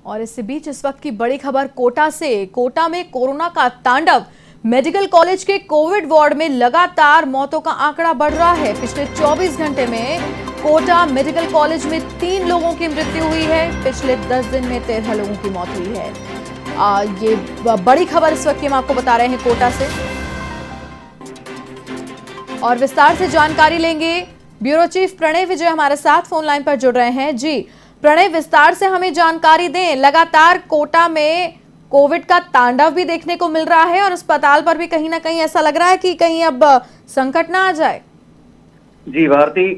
और इसी बीच इस वक्त की बड़ी खबर कोटा से। कोटा में कोरोना का तांडव। मेडिकल कॉलेज के कोविड वार्ड में लगातार मौतों का आंकड़ा बढ़ रहा है। पिछले 24 घंटे में कोटा मेडिकल कॉलेज में 3 लोगों की मृत्यु हुई है। पिछले 10 दिन में 13 लोगों की मौत हुई है। ये बड़ी खबर इस वक्त की हम आपको बता रहे हैं कोटा से। और विस्तार से जानकारी लेंगे। ब्यूरो चीफ प्रणय विजय हमारे साथ फोन लाइन पर जुड़ रहे हैं। जी प्रणय, विस्तार से हमें जानकारी दें। लगातार कोटा में कोविड का तांडव भी देखने को मिल रहा है और अस्पताल पर भी कहीं ना कहीं ऐसा लग रहा है कि कहीं अब संकट ना आ जाए। जी भारती,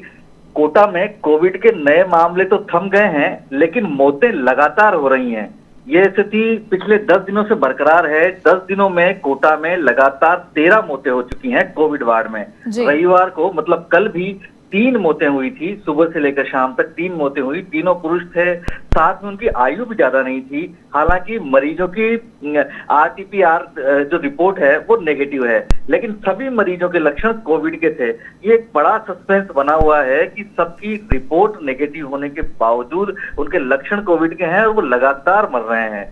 कोटा में कोविड के नए मामले तो थम गए हैं, लेकिन मौतें लगातार हो रही हैं। ये स्थिति पिछले 10 दिनों से बरकरार है। 10 दिनों में कोटा में लगातार 13 मौतें हो चुकी हैं कोविड वार्ड में। रविवार को मतलब कल भी 3 मौतें हुई थी। सुबह से लेकर शाम तक 3 मौतें हुई। तीनों पुरुष थे, साथ में उनकी आयु भी ज्यादा नहीं थी। हालांकि मरीजों की RT-PCR जो रिपोर्ट है वो नेगेटिव है, लेकिन सभी मरीजों के लक्षण कोविड के थे। ये एक बड़ा सस्पेंस बना हुआ है कि सबकी रिपोर्ट नेगेटिव होने के बावजूद उनके लक्षण कोविड के हैं और वो लगातार मर रहे हैं।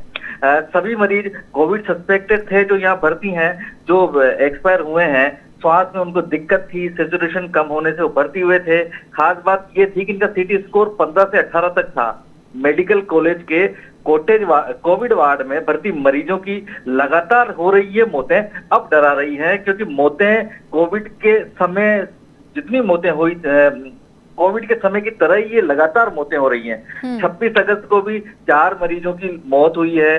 सभी मरीज कोविड सस्पेक्टेड थे जो यहाँ भर्ती हैं, जो एक्सपायर हुए हैं। श्वास में उनको दिक्कत थी, सैचुरेशन कम होने से वो भर्ती हुए थे। खास बात ये थी कि इनका CT स्कोर 15 से 18 तक था। मेडिकल कॉलेज के कोविड वार्ड में भर्ती मरीजों की लगातार हो रही है मौतें अब डरा रही हैं, क्योंकि मौतें कोविड के समय जितनी मौतें हुई कोविड के समय की तरह ही ये लगातार मौतें हो रही हैं। 26 अगस्त को भी 4 मरीजों की मौत हुई है।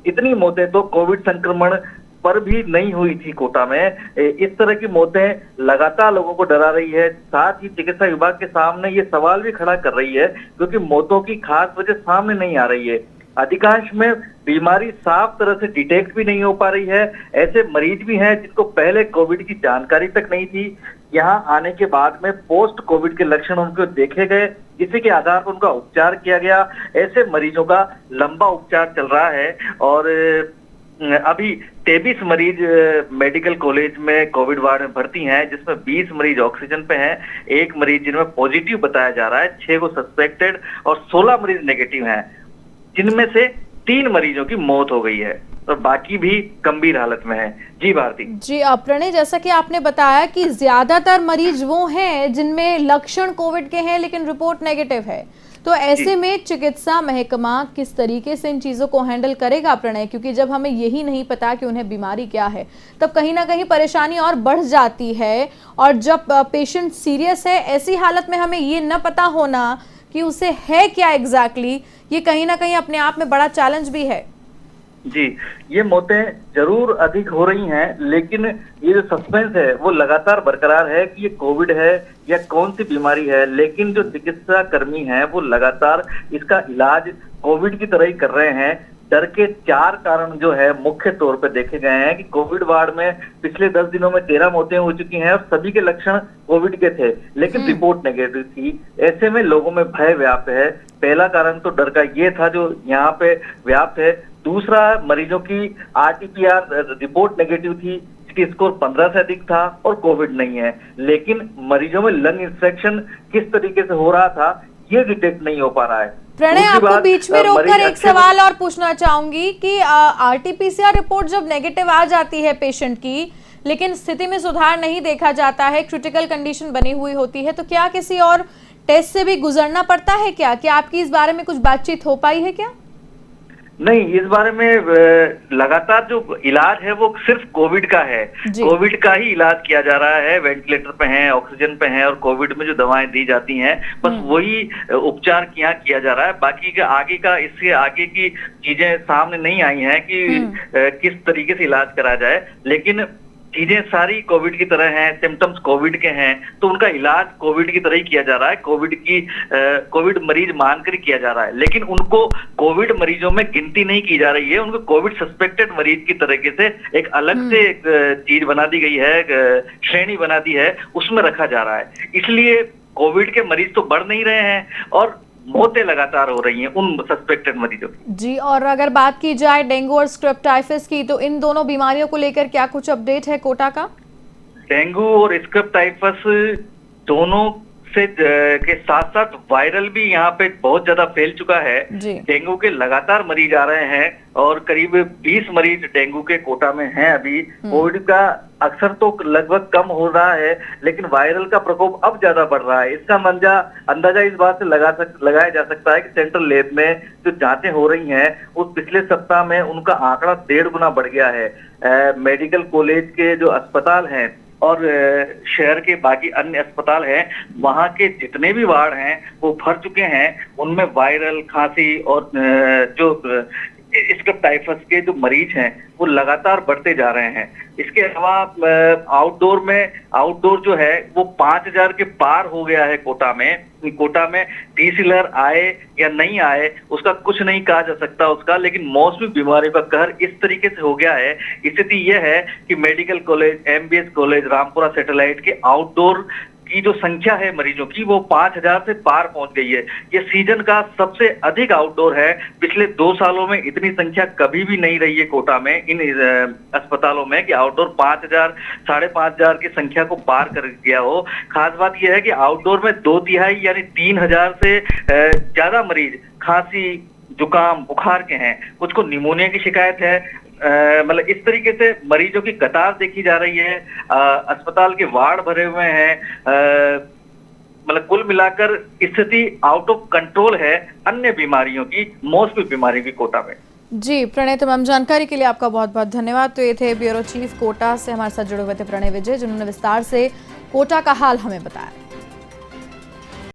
इतनी मौतें तो कोविड संक्रमण पर भी नहीं हुई थी कोटा में। इस तरह की मौतें लगातार लोगों को डरा रही है। साथ ही चिकित्सा विभाग के सामने ये सवाल भी खड़ा कर रही है, क्योंकि मौतों की खास वजह सामने नहीं आ रही है। अधिकांश में बीमारी साफ तरह से डिटेक्ट भी नहीं हो पा रही है। ऐसे मरीज भी हैं जिनको पहले कोविड की जानकारी तक नहीं थी। यहाँ आने के बाद में पोस्ट कोविड के लक्षण उनको देखे गए, इसी के आधार पर उनका उपचार किया गया। ऐसे मरीजों का लंबा उपचार चल रहा है और अभी 23 मरीज मेडिकल कॉलेज में कोविड वार्ड में भर्ती हैं, जिसमें 20 मरीज ऑक्सीजन पे हैं, 1 मरीज जिनमें पॉजिटिव बताया जा रहा है, 6 को सस्पेक्टेड और 16 मरीज नेगेटिव हैं, जिनमें से 3 मरीजों की मौत हो गई है और बाकी भी गंभीर हालत में है। जी भारती। जी प्रणय, जैसा कि आपने बताया कि ज्यादातर मरीज वो हैं जिनमें लक्षण कोविड के हैं लेकिन रिपोर्ट नेगेटिव है, तो ऐसे में चिकित्सा महकमा किस तरीके से इन चीजों को हैंडल करेगा प्रणय? क्योंकि जब हमें यही नहीं पता कि उन्हें बीमारी क्या है, तब कहीं ना कहीं परेशानी और बढ़ जाती है। और जब पेशेंट सीरियस है, ऐसी हालत में हमें ये न पता होना कि उसे है क्या एग्जैक्टली, ये कहीं ना कहीं अपने आप में बड़ा चैलेंज भी है। जी, ये मौतें जरूर अधिक हो रही हैं, लेकिन ये जो सस्पेंस है वो लगातार बरकरार है कि ये कोविड है या कौन सी बीमारी है। लेकिन जो चिकित्सा कर्मी हैं वो लगातार इसका इलाज कोविड की तरह ही कर रहे हैं। डर के 4 कारण जो है मुख्य तौर पे देखे गए हैं कि कोविड वार्ड में पिछले 10 दिनों में 13 मौतें हो चुकी हैं और सभी के लक्षण कोविड के थे, लेकिन रिपोर्ट नेगेटिव थी। ऐसे में लोगों में भय व्याप्त है। पहला कारण तो डर का ये था जो यहाँ पे व्याप्त है। दूसरा, मरीजों की RT-PCR रिपोर्ट नेगेटिव थी, CT स्कोर 15 से अधिक था और कोविड नहीं है। लेकिन मरीजों में लंग इंफेक्शन किस तरीके से हो रहा था ये डिटेक्ट नहीं हो पा रहा है। प्रणय, आपको बीच में रोककर एक सवाल और पूछना चाहूंगी कि RT-PCR रिपोर्ट जब नेगेटिव आ जाती है पेशेंट की, लेकिन स्थिति में सुधार नहीं देखा जाता है, क्रिटिकल कंडीशन बनी हुई होती है, तो क्या किसी और टेस्ट से भी गुजरना पड़ता है क्या? क्या आपकी इस बारे में कुछ बातचीत हो पाई है क्या? नहीं, इस बारे में लगातार जो इलाज है वो सिर्फ कोविड का है। कोविड का ही इलाज किया जा रहा है। वेंटिलेटर पे हैं, ऑक्सीजन पे हैं और कोविड में जो दवाएं दी जाती हैं बस वही उपचार किया जा रहा है। बाकी का आगे का, इससे आगे की चीजें सामने नहीं आई हैं कि किस तरीके से इलाज करा जाए। लेकिन चीजें सारी कोविड की तरह हैं, सिम्टम्स कोविड के हैं, तो उनका इलाज कोविड की तरह ही किया जा रहा है। कोविड मरीज मानकर किया जा रहा है, लेकिन उनको कोविड मरीजों में गिनती नहीं की जा रही है। उनको कोविड सस्पेक्टेड मरीज की तरीके से एक अलग से एक चीज बना दी गई है, श्रेणी बना दी है, उसमें रखा जा रहा है। इसलिए कोविड के मरीज तो बढ़ नहीं रहे हैं और मौतें लगातार हो रही हैं उन सस्पेक्टेड मरीजों की। जी, और अगर बात की जाए डेंगू और स्क्रब टाइफस की, तो इन दोनों बीमारियों को लेकर क्या कुछ अपडेट है कोटा का? डेंगू और स्क्रब टाइफस दोनों से के साथ साथ वायरल भी यहाँ पे बहुत ज्यादा फैल चुका है। जी। डेंगू के लगातार मरीज आ रहे हैं और करीब 20 मरीज डेंगू के कोटा में हैं अभी। कोविड का अक्सर तो लगभग कम हो रहा है, लेकिन वायरल का प्रकोप अब ज्यादा बढ़ रहा है। इसका अंदाजा इस बात से लगाया जा सकता है कि सेंट्रल लैब में जो जांचें हो रही हैं उस पिछले सप्ताह में उनका आंकड़ा 1.5 गुना बढ़ गया है। मेडिकल कॉलेज के जो अस्पताल हैं और शहर के बाकी अन्य अस्पताल हैं, वहां के जितने भी वार्ड हैं वो भर चुके हैं। उनमें वायरल, खांसी और जो स्क्रब टाइफस के जो मरीज हैं वो लगातार बढ़ते जा रहे हैं। इसके अलावा आउटडोर जो है वो 5000 के पार हो गया है कोटा में। टीसीलर आए या नहीं आए उसका कुछ नहीं कहा जा सकता उसका, लेकिन मौसमी बीमारियों का कहर इस तरीके से हो गया है। स्थिति यह है कि medical college, MBS college, Rampura satellite के आउटडोर की जो संख्या है मरीजों की वो 5000 से पार पहुंच गई है। ये सीजन का सबसे अधिक आउटडोर है। पिछले 2 सालों में इतनी संख्या कभी भी नहीं रही है कोटा में इन अस्पतालोल में कि आउटडोर 5000, 5500 की संख्या को पार कर गया हो। खास बात यह है कि आउटडोर में 2/3 यानी 3000 से ज्यादा मरीज खांसी, जुकाम, बुखार के हैं। कुछ को निमोनिया की शिकायत है। मतलब इस तरीके से मरीजों की कतार देखी जा रही है। अस्पताल के वार्ड भरे हुए हैं। मतलब कुल मिलाकर स्थिति आउट ऑफ कंट्रोल है अन्य बीमारियों की, मौसमी बीमारी की कोटा में। जी प्रणय, तमाम जानकारी के लिए आपका बहुत बहुत धन्यवाद। तो ये थे ब्यूरो चीफ कोटा से हमारे साथ जुड़े हुए थे प्रणय विजय, जिन्होंने विस्तार से कोटा का हाल हमें बताया।